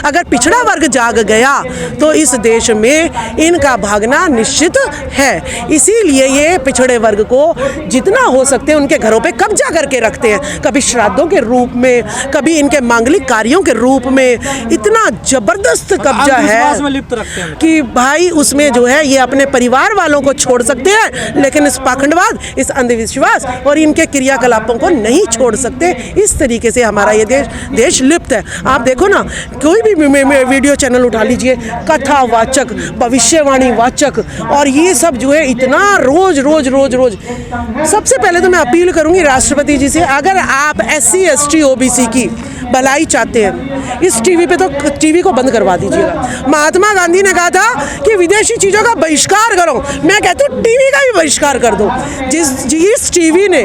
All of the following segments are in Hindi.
अगर पिछड़ा वर्ग जाग गया तो इस देश में इनका भागना निश्चित है। इसीलिए ये पिछड़े वर्ग को जितना हो सकते हैं उनके घरों पे कब्जा करके रखते हैं, कभी श्राद्धों के रूप में, कभी इनके मांगलिक कार्यों के रूप में। इतना जबरदस्त कब्जा है में लिप्त रखते हैं कि भाई उसमें जो है ये अपने परिवार वालों को छोड़ सकते हैं, लेकिन इस पाखंडवाद, इस अंधविश्वास और इनके क्रियाकलापों को नहीं छोड़ सकते। इस तरीके से हमारा ये देश लिप्त है। आप देखो ना, कोई भी वीडियो चैनल उठा लीजिए, कथावाचक, भविष्यवाणी वाचक, और ये सब जो है इतना रोज रोज रोज रोज। सबसे पहले तो मैं अपील करूंगी राष्ट्रपति जी से, अगर आप SC ST OBC की भलाई चाहते हैं, इस टीवी पे तो टीवी को बंद करवा दीजिएगा। महात्मा गांधी ने कहा था कि विदेशी चीज़ों का बहिष्कार करो, मैं कहती हूँ टीवी का भी बहिष्कार कर दो। जिस टीवी ने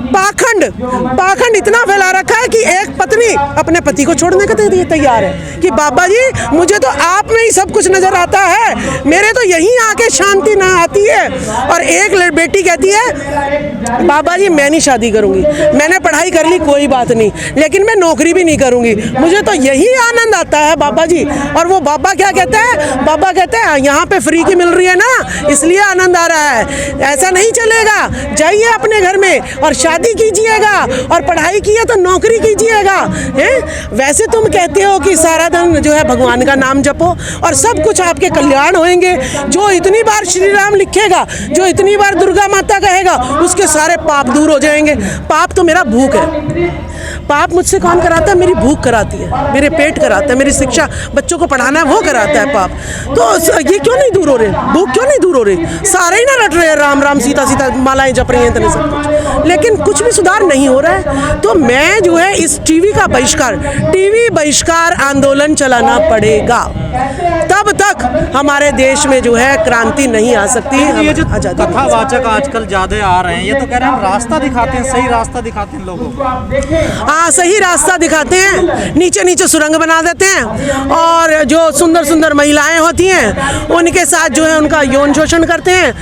पाखंड इतना फैला रखा है कि एक पत्नी अपने पति को छोड़ने के लिए तैयार है कि बाबा जी मुझे तो आप में ही सब कुछ नजर आता है, मेरे तो यहीं आके शांति ना आती है। और एक बेटी कहती है बाबा जी मैं नहीं शादी करूंगी, मैंने पढ़ाई कर ली कोई बात नहीं, लेकिन मैं नौकरी भी नहीं करूंगी, मुझे तो यही आनंद आता है बाबा जी। और वो बाबा क्या कहते हैं? बाबा कहते हैं यहाँ पे फ्री की मिल रही है ना, इसलिए आनंद आ रहा है। ऐसा नहीं चलेगा, जाइए अपने घर में और शादी कीजिएगा, और पढ़ाई की है तो नौकरी कीजिएगा। वैसे तुम कहते हो कि सारा दिन जो है भगवान का नाम जपो और सब कुछ आपके कल्याण होंगे। जो इतनी बार श्री राम लिखेगा, जो इतनी बार दुर्गा माता कहेगा, उसके सारे पाप दूर हो जाएंगे। पाप तो मेरा भूख है, पाप मुझसे काम कराता है, मेरी भूख कराती है, मेरे पेट कराता है, मेरी शिक्षा बच्चों को पढ़ाना है वो कराता है पाप। तो ये क्यों नहीं दूर हो रहे? भूख क्यों नहीं दूर हो रही? सारे ही ना रट रहे हैं राम राम सीता सीता, मालाएं जप रही हैं, इतने सब कुछ, लेकिन कुछ भी सुधार नहीं हो रहा है। तो मैं जो है इस टीवी का बहिष्कार, टीवी बहिष्कार आंदोलन चलाना पड़ेगा, तब तक हमारे देश में जो है क्रांति नहीं आ सकती। ये जो कथावाचक आजकल ज्यादा आ रहे हैं, ये तो कह रहे हैं हम रास्ता दिखाते हैं, सही रास्ता दिखाते हैं लोगों को। हाँ, सही रास्ता दिखाते हैं, नीचे नीचे सुरंग बना देते हैं, और जो सुंदर सुंदर महिलाएं होती हैं उनके साथ जो है उनका यौन शोषण करते हैं।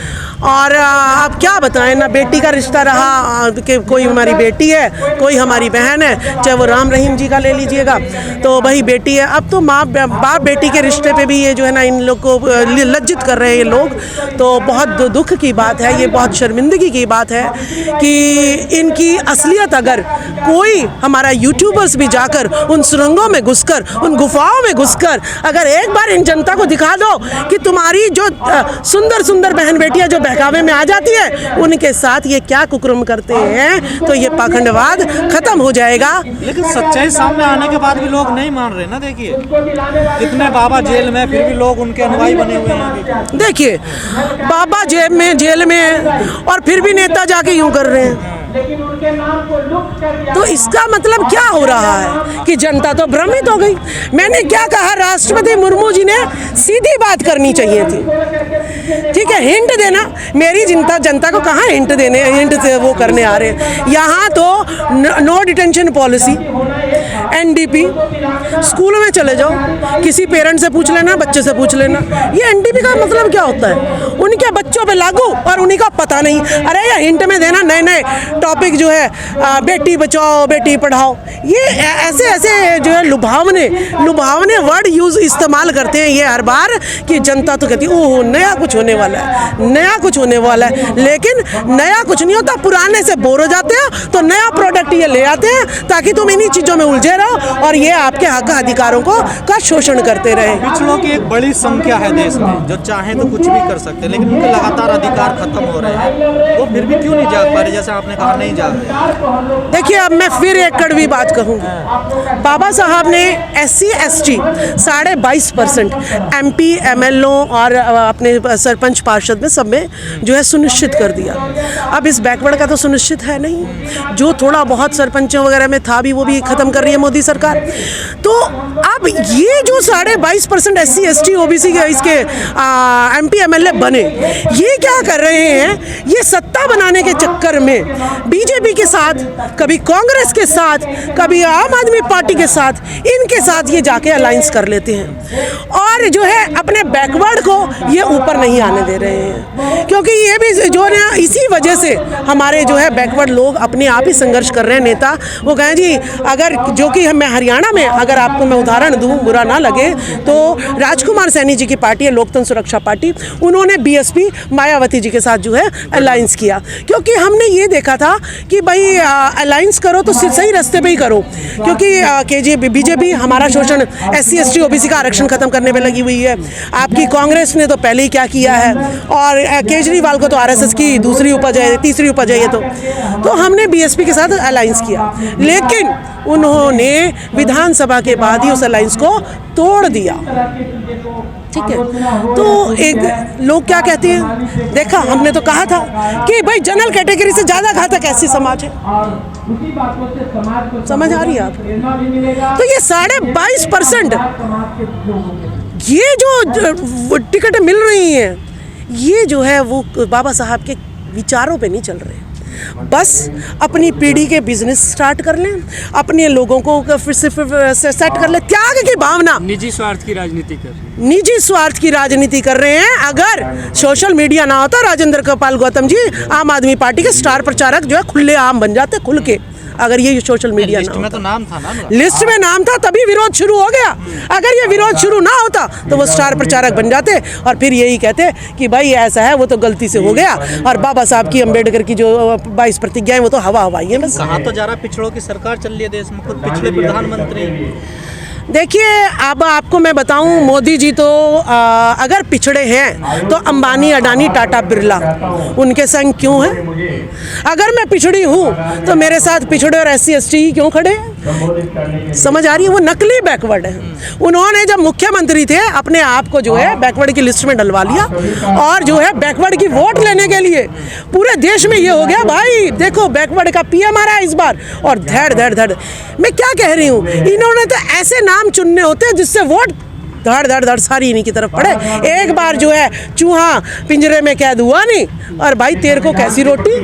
और अब क्या बताएं ना, बेटी का रिश्ता रहा कि कोई हमारी बेटी है, कोई हमारी बहन है, चाहे वो राम रहीम जी का ले लीजिएगा, तो वही बेटी है। अब तो बाप बेटी के रिश्ते पे भी ये जो है ना इन लोग को लज्जित कर रहे हैं ये लोग। तो बहुत दुख की बात है, ये बहुत शर्मिंदगी की बात है कि इनकी असलियत अगर कोई हमारा यूट्यूबर्स भी जाकर उन सुरंगों में घुसकर, उन गुफाओं में घुसकर अगर एक बार इन जनता को दिखा दो कि तुम्हारी जो सुंदर सुंदर बहन बेटियां जो बहकावे में आ जाती है, उनके साथ ये क्या कुकर्म करते हैं, तो ये पाखंडवाद खत्म हो जाएगा। लेकिन सच्चाई सामने आने के बाद भी लोग नहीं मान रहे ना। देखिए कितने बाबा जेल में, फिर भी लोग उनके अनुयायी बने हुए हैं। देखिए बाबा जेल में और फिर भी नेता जाके यूं कर रहे हैं, तो इसका मतलब क्या हो रहा है कि जनता तो भ्रमित हो गई। मैंने क्या कहा, राष्ट्रपति मुर्मू जी ने सीधी बात करनी चाहिए थी, ठीक है, हिंट देना। मेरी जनता को कहाँ हिंट देने, हिंट से वो करने आ रहे हैं। यहाँ तो नो डिटेंशन पॉलिसी, NDP, स्कूलों में चले जाओ, किसी पेरेंट से पूछ लेना, बच्चे से पूछ लेना, ये NDP का मतलब क्या होता है? उनके बच्चों पे लागू और उन्हीं का पता नहीं। अरे ये हिंट में देना नए नए टॉपिक जो है, बेटी बचाओ बेटी पढ़ाओ, ये ऐसे ऐसे जो है लुभावने वर्ड यूज इस्तेमाल करते हैं ये हर बार कि जनता तो कहती है ओह नया कुछ होने वाला है, नया कुछ होने वाला है। लेकिन नया कुछ नहीं होता, पुराने से बोर हो जाते हो तो नया प्रोडक्ट ये ले आते हैं ताकि तुम इन्हीं चीज़ों में उलझे रहो और ये आपके हक अधिकारों का शोषण करते रहे। पिछड़ों की एक बड़ी संख्या है देश में जो चाहे तो कुछ भी कर सकते, लेकिन उनके लगातार अधिकार खत्म हो रहे हैं, वो फिर भी क्यों नहीं जाग पा रहे? जैसे आपने कहा नहीं जाग रहे। देखिए अब मैं फिर एक कड़वी बात कहूँगी, बाबा साहब ने SC ST 22.5% MP MLO और अपने सरपंच पार्षद में सब में जो है सुनिश्चित कर दिया। अब इस बैकवर्ड का तो सुनिश्चित है नहीं, जो थोड़ा बहुत सरपंचों वगैरह में था भी वो भी खत्म कर रही है मोदी सरकार। तो अब ये जो 22.5% SC ST OBC के इसके MP MLA बने, ये क्या कर रहे हैं? ये सत्ता बनाने के चक्कर में बीजेपी के साथ, कभी कांग्रेस के साथ, कभी आम आदमी पार्टी के साथ, इनके साथ ये जाके अलायंस कर लेते हैं और और जो है अपने बैकवर्ड को ये ऊपर नहीं आने दे रहे हैं, क्योंकि ये भी जो ना इसी वजह से हमारे जो है बैकवर्ड लोग अपने आप ही संघर्ष कर रहे हैं। नेता वो कहें जी, अगर जो कि मैं हरियाणा में अगर आपको मैं उदाहरण दूं, बुरा ना लगे, तो राजकुमार सैनी जी की पार्टी है लोकतंत्र सुरक्षा पार्टी, उन्होंने बीएसपी मायावती जी के साथ जो है अलायंस किया, क्योंकि हमने ये देखा था कि भाई अलायंस करो तो सही रास्ते पे ही करो, क्योंकि बीजेपी हमारा शोषण SC ST OBC का आरक्षण खत्म करने पे लगी हुई है। आपकी कांग्रेस ने तो पहले ही क्या किया है, और केजरीवाल को तो RSS की दूसरी उपज है, तीसरी उपज है ये तो हमने बीएसपी के साथ अलायंस किया, लेकिन उन्होंने विधानसभा के बाद ही उस अलायंस को तोड़ दिया। ठीक है, तो एक लोग क्या कहते हैं, देखा हमने तो कहा था कि भाई जनरल कैटेगरी से ज़्यादा घातक ऐसी समाज है। समझ आ रही है आप? तो ये 22.5% ये जो टिकट मिल रही हैं, ये जो है वो बाबा साहब के विचारों पे नहीं चल रहे, बस अपनी पीढ़ी के बिजनेस स्टार्ट कर लें, अपने लोगों को फिर से सेट कर ले, त्याग की भावना, निजी स्वार्थ की राजनीति कर रहे हैं, निजी स्वार्थ की राजनीति कर रहे हैं। अगर सोशल मीडिया ना होता, राजेंद्र गोपाल गौतम जी आम आदमी पार्टी के स्टार प्रचारक जो है खुले आम बन जाते, खुल के। अगर ये सोशल मीडिया लिस्ट में तो नाम था ना, लिस्ट में नाम था, तभी विरोध शुरू हो गया। अगर ये विरोध शुरू ना होता तो वो स्टार प्रचारक बन जाते और फिर यही कहते कि भाई ऐसा है, वो तो गलती से हो गया, और बाबा साहब की, अम्बेडकर की जो 22 प्रतिज्ञाएं वो तो हवाई है बस। कहाँ तो जा रहा, पिछड़ों की सरकार चल रही है देश में, खुद पिछड़े प्रधानमंत्री। देखिए, अब आपको मैं बताऊं, मोदी जी तो अगर पिछड़े हैं तो अंबानी, अडानी, टाटा, बिरला उनके संग क्यों है? अगर मैं पिछड़ी हूं तो मेरे साथ पिछड़े और SC ST क्यों खड़े हैं? समझ आ रही है? वो नकली बैकवर्ड है। उन्होंने जब मुख्यमंत्री थे अपने आप को जो है बैकवर्ड की लिस्ट में डलवा लिया, और जो है बैकवर्ड की वोट लेने के लिए पूरे देश में ये हो गया, भाई देखो बैकवर्ड का PM आ रहा है इस बार, और धड़ मैं क्या कह रही हूँ, इन्होंने तो ऐसे नाम चुनने होते हैं जिससे वोट धड़ सारी इन्हीं की तरफ पड़े। एक बार जो है चूहा पिंजरे में कैद हुआ नहीं, और भाई तेरे को कैसी रोटी,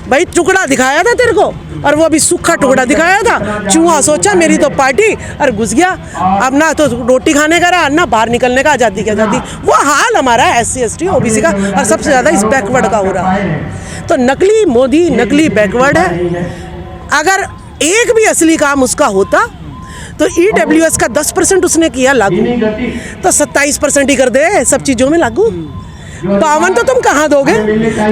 भाई टुकड़ा दिखाया था तेरे को, और वो अभी सूखा टुकड़ा दिखाया था। चूहा सोचा मेरी तो पार्टी, और घुस गया। अब ना तो रोटी खाने का रहा, ना बाहर निकलने का, आज़ादी की आज़ादी। वो हाल हमारा SC ST OBC का, और सबसे ज़्यादा इस बैकवर्ड का हो रहा है। तो नकली मोदी, नकली बैकवर्ड है। अगर एक भी असली काम उसका होता तो EWS का 10% उसने किया लागू, तो 27% ही कर दे सब चीज़ों में लागू। 52 तो तुम कहाँ दोगे?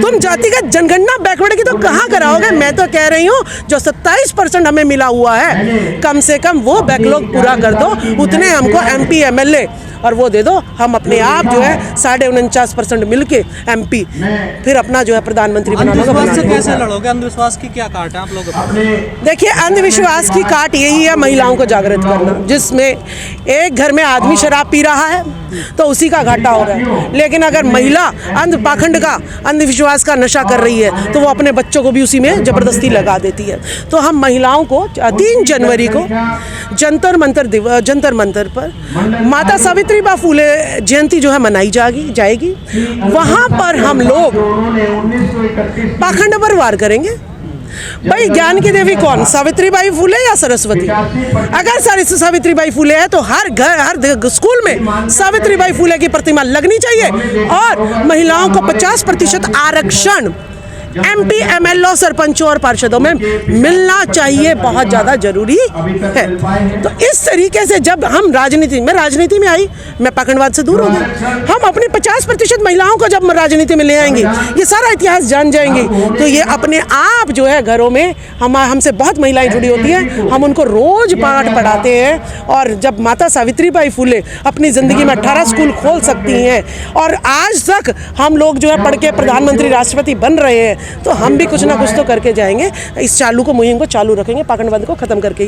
तुम जातिगत जनगणना बैकवर्ड की तो कहाँ कराओगे? मैं तो कह रही हूँ जो 27% हमें मिला हुआ है, कम से कम वो बैकलॉग पूरा कर दो, उतने हमको MP MLA और वो दे दो। हम अपने आप जो है 49.5% मिलके MP फिर अपना जो है प्रधानमंत्री बनाना। अंधविश्वास से कैसे लड़ोगे? अंधविश्वास की क्या काट है आप लोगों को? देखिए, अंधविश्वास की काट यही है महिलाओं को जागृत करना, जिसमें एक घर में आदमी शराब पी रहा है तो उसी का घाटा हो रहा है, लेकिन अगर महिला पाखंड का, अंधविश्वास का नशा कर रही है तो वो अपने बच्चों को भी उसी में जबरदस्ती लगा देती है। तो हम महिलाओं को 3 जनवरी को जंतर मंतर पर माता सावित्रीबाई फुले जयंती जो है मनाई जाएगी। वहाँ पर हम लोग पाखंड पर वार करेंगे। भाई ज्ञान की देवी कौन, सावित्रीबाई फुले या सरस्वती? अगर सावित्रीबाई फुले है तो हर घर, हर स्कूल में सावित्रीबाई फुले की प्रतिमा लगनी चाहिए, और महिलाओं को 50% आरक्षण MP MLA सरपंचों और पार्षदों में मिलना चाहिए, बहुत ज़्यादा जरूरी है। तो इस तरीके से जब हम राजनीति में आई, मैं पाखंडवाद से दूर हो गई। हम अपनी 50% महिलाओं को जब राजनीति में ले आएंगे, ये सारा इतिहास जान जाएंगी, तो ये अपने आप जो है घरों में हमसे बहुत महिलाएं जुड़ी होती हैं, हम उनको रोज पाठ पढ़ाते हैं। और जब माता सावित्रीबाई फुले अपनी ज़िंदगी में 18 स्कूल खोल सकती हैं, और आज तक हम लोग जो है पढ़ के प्रधानमंत्री, राष्ट्रपति बन रहे हैं, तो हम भी कुछ ना कुछ तो करके जाएंगे। इस मुहिम को चालू रखेंगे, पाखंडवाद को खत्म करके।